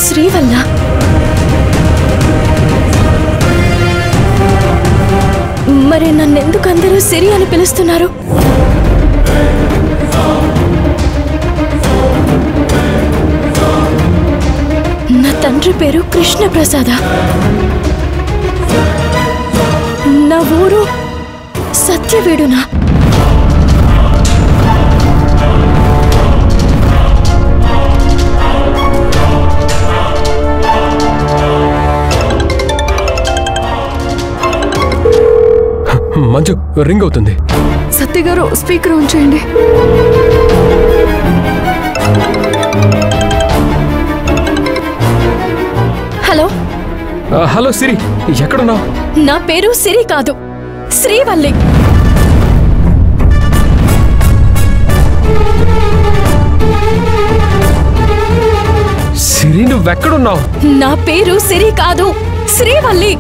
శ్రీవల్ల మరి నన్నెందుకు అందరూ సిరి అని పిలుస్తున్నారు? నా తండ్రి పేరు కృష్ణప్రసాద. నా ఊరు సత్యవేడునా? మంజు, రింగ్ అవుతుంది. సత్య గారు స్పీకర్ ఆన్ చేయండి. హలో హలో సిరి, ఎక్కడున్నావు? నా పేరు సిరి కాదు, శ్రీవల్లి. సిరి, నువ్వెక్కడున్నావు? నా పేరు సిరి కాదు, శ్రీవల్లి.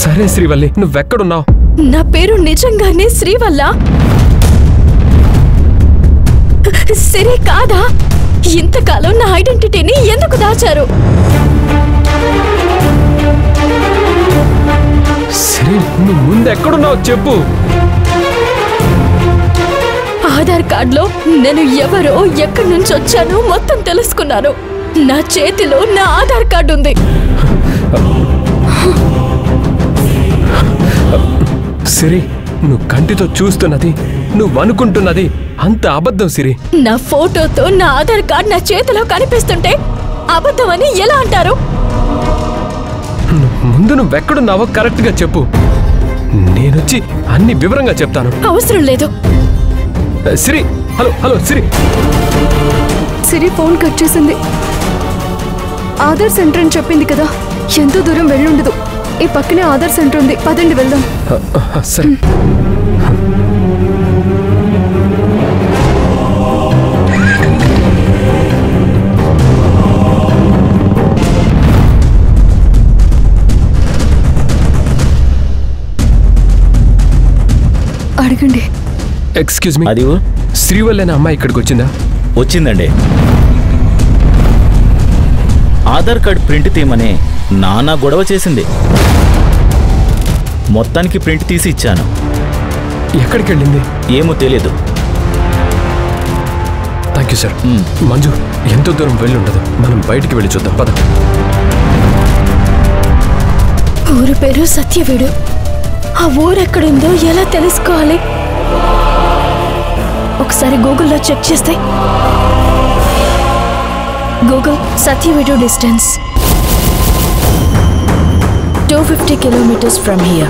సరే శ్రీవల్లి, నువ్వెక్కడున్నావు? నా పేరు నిజంగానే శ్రీవల్ల, సిరి కాదా? ఇంతకాలం నా ఐడెంటిటీని ఎందుకు దాచారు? సిరి, నువ్వు ముందెక్కడున్నావు చెప్పు. ఆధార్ కార్డులో నేను ఎవరో ఎక్కడి నుంచి వచ్చానో మొత్తం తెలుసుకున్నాను. నా చేతిలో నా ఆధార్ కార్డు ఉంది. సిరి, నువ్వు కంటితో చూస్తున్నది, నువ్వు అనుకుంటున్నది అంత అబద్ధం సిరి. నా ఫోటోతో నా ఆధార్ కార్డు నా చేతిలో కనిపిస్తుంటే అబద్ధం అని ఎలా అంటారు? ముందు నువ్వెక్కడున్నావో కరెక్ట్ గా చెప్పు, నేనొచ్చి అన్ని వివరంగా చెప్తాను. అవసరం లేదు. సిరి, హలో హలో సిరి. సిరి ఫోన్ కట్ చేసింది. ఆధార్ సెంటర్ అని చెప్పింది కదా, ఎంతో దూరం వెళ్ళుండదు. ఈ పక్కనే ఆధార్ సెంటర్ ఉంది, పదండి వెళ్దాం. సరే. అడగండి. ఎక్స్క్యూజ్ మీ, అది శ్రీవల్లి అనే అమ్మాయి ఇక్కడికి వచ్చిందా? వచ్చిందండి. ఆధార్ కార్డ్ ప్రింట్ తీయమని నానా గొడవ చేసింది. మొత్తానికి ప్రింట్ తీసి ఇచ్చాను. ఎక్కడికి వెళ్ళింది? ఏమో తెలియదు. Thank you sir. మంజు, ఎంతో దూరం వెళ్ళి ఉండదు, మనం బయటికి వెళ్ళి చూద్దాం పద. ఊరు పేరు సత్యవేడు. ఆ ఊరెక్కడుందో ఎలా తెలుసుకోవాలి? ఒకసారి గూగుల్లో చెక్ చేస్తే. Google Satyavedu distance 250 kilometers from here.